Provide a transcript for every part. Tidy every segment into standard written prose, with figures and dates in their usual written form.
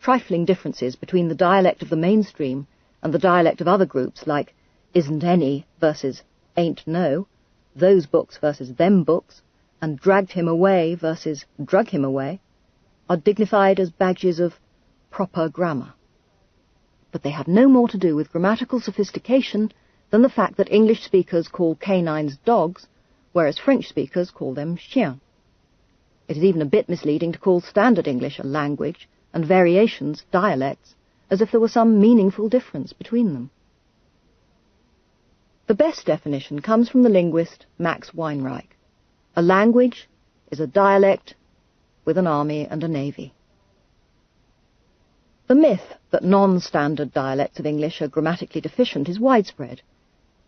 trifling differences between the dialect of the mainstream and the dialect of other groups like isn't any versus ain't no, those books versus them books, and dragged him away versus drug him away, are dignified as badges of proper grammar. But they have no more to do with grammatical sophistication than the fact that English speakers call canines dogs, whereas French speakers call them chiens. It is even a bit misleading to call Standard English a language and variations dialects, as if there were some meaningful difference between them. The best definition comes from the linguist Max Weinreich. A language is a dialect with an army and a navy. The myth that non-standard dialects of English are grammatically deficient is widespread.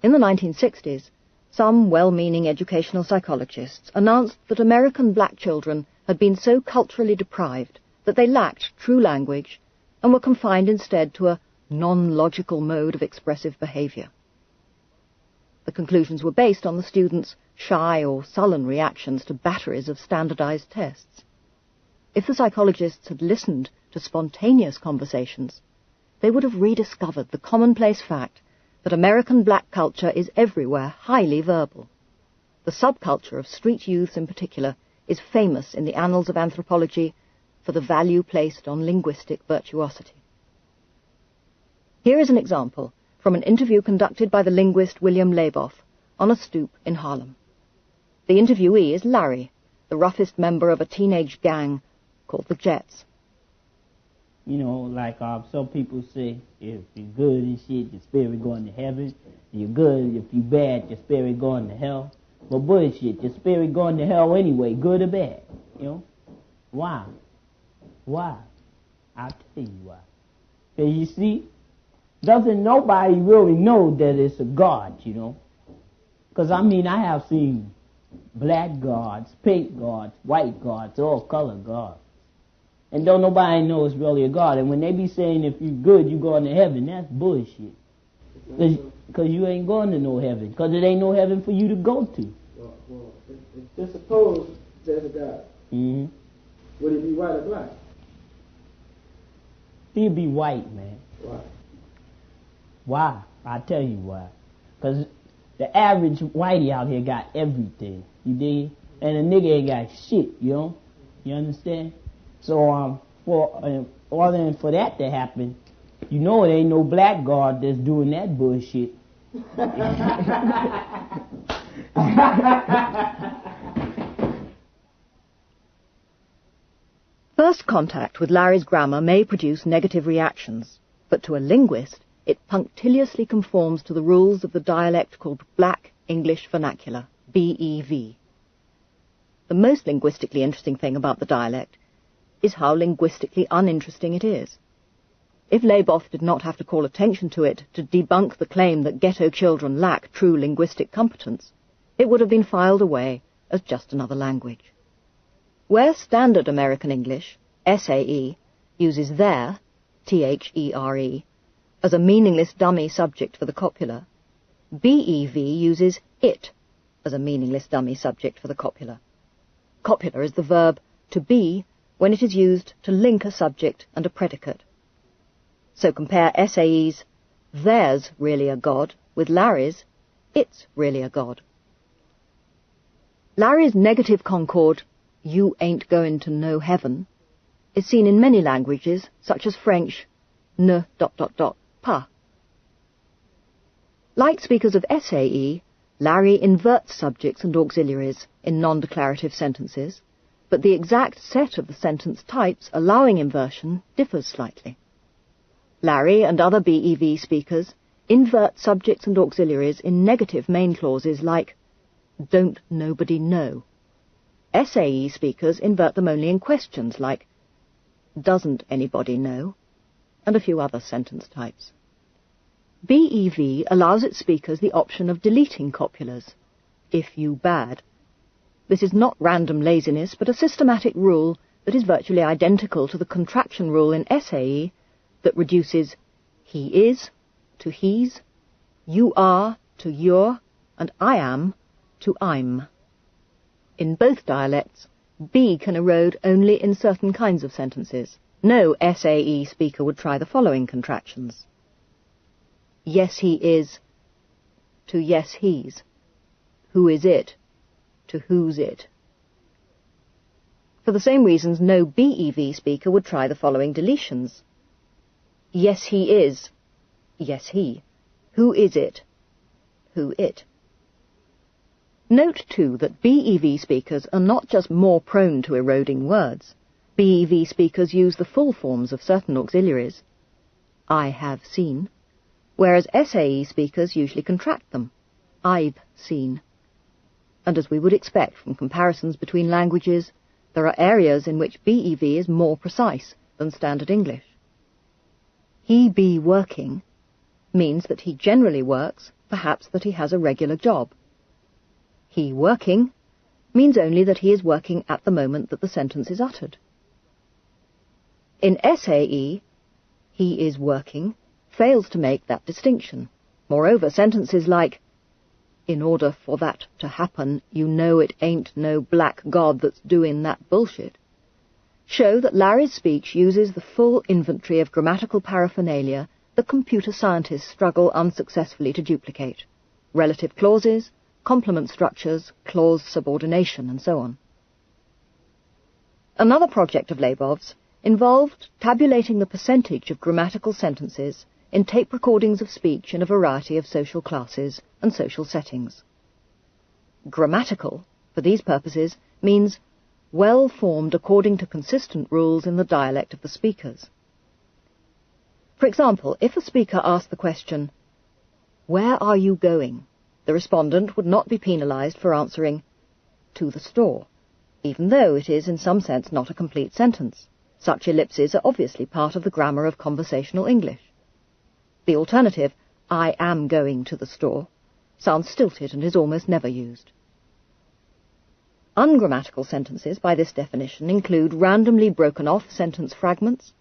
In the 1960s, some well-meaning educational psychologists announced that American black children had been so culturally deprived that they lacked true language and were confined instead to a non-logical mode of expressive behavior. The conclusions were based on the students' shy or sullen reactions to batteries of standardized tests. If the psychologists had listened to spontaneous conversations, they would have rediscovered the commonplace fact that American black culture is everywhere highly verbal. The subculture of street youths in particular is famous in the annals of anthropology for the value placed on linguistic virtuosity. Here is an example from an interview conducted by the linguist William Labov on a stoop in Harlem. The interviewee is Larry, the roughest member of a teenage gang called the Jets. You know, like some people say, if you're good and shit, your spirit going to heaven. You're good, if you're bad, your spirit going to hell. But bullshit, your spirit going to hell anyway, good or bad. You know? Why? Why? I'll tell you why. Because you see, doesn't nobody really know that it's a God, you know? Because, I mean, I have seen black gods, pink gods, white gods, all color gods. And don't nobody know it's really a God. And when they be saying if you're good, you're going to heaven, that's bullshit. Because you ain't going to no heaven. Because it ain't no heaven for you to go to. Well, just suppose there's a God. Mm-hmm. Would he be white or black? He'd be white, man. Why? Why? I'll tell you why. Because the average whitey out here got everything. You dig? And a nigga ain't got shit, you know? You understand? So, for that to happen, you know it ain't no black God that's doing that bullshit. First contact with Larry's grammar may produce negative reactions, but to a linguist, it punctiliously conforms to the rules of the dialect called Black English Vernacular, BEV. The most linguistically interesting thing about the dialect is how linguistically uninteresting it is. If Labov did not have to call attention to it to debunk the claim that ghetto children lack true linguistic competence, it would have been filed away as just another language. Where Standard American English, SAE, uses their, THERE, as a meaningless dummy subject for the copula, BEV uses it as a meaningless dummy subject for the copula. Copula is the verb to be when it is used to link a subject and a predicate. So compare SAE's "there's really a God" with Larry's "it's really a God." Larry's negative concord, "you ain't going to no heaven," is seen in many languages, such as French, ne ... pas. Like speakers of SAE, Larry inverts subjects and auxiliaries in non-declarative sentences, but the exact set of the sentence types allowing inversion differs slightly. Larry and other BEV speakers invert subjects and auxiliaries in negative main clauses like "don't nobody know." SAE speakers invert them only in questions like "doesn't anybody know?" and a few other sentence types. BEV allows its speakers the option of deleting copulas, "if you bad." This is not random laziness, but a systematic rule that is virtually identical to the contraction rule in SAE that reduces "he is" to "he's," "you are" to "you're," and "I am" to "I'm." In both dialects, B can erode only in certain kinds of sentences, no SAE speaker would try the following contractions. Yes, he is, to yes, he's. Who is it, to who's it. For the same reasons, no BEV speaker would try the following deletions. Yes, he is, yes, he. Who is it, who it. Note, too, that BEV speakers are not just more prone to eroding words. BEV speakers use the full forms of certain auxiliaries, I have seen, whereas SAE speakers usually contract them, I've seen. And as we would expect from comparisons between languages, there are areas in which BEV is more precise than Standard English. He be working means that he generally works, perhaps that he has a regular job. He working means only that he is working at the moment that the sentence is uttered. In SAE, he is working fails to make that distinction. Moreover, sentences like, in order for that to happen, you know it ain't no black god that's doing that bullshit, show that Larry's speech uses the full inventory of grammatical paraphernalia that computer scientists struggle unsuccessfully to duplicate. Relative clauses, complement structures, clause subordination, and so on. Another project of Labov's involved tabulating the percentage of grammatical sentences in tape recordings of speech in a variety of social classes and social settings. Grammatical, for these purposes, means well formed according to consistent rules in the dialect of the speakers. For example, if a speaker asked the question, "Where are you going?" the respondent would not be penalized for answering, "To the store," even though it is in some sense not a complete sentence. Such ellipses are obviously part of the grammar of conversational English. The alternative, "I am going to the store," sounds stilted and is almost never used. Ungrammatical sentences, by this definition, include randomly broken off sentence fragments,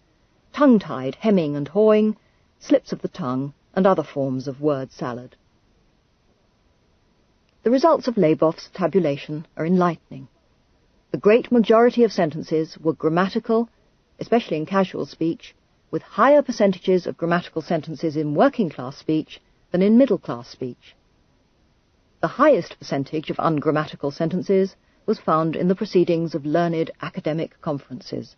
tongue-tied hemming and hawing, slips of the tongue, and other forms of word salad. The results of Labov's tabulation are enlightening. The great majority of sentences were grammatical, especially in casual speech, with higher percentages of grammatical sentences in working-class speech than in middle-class speech. The highest percentage of ungrammatical sentences was found in the proceedings of learned academic conferences,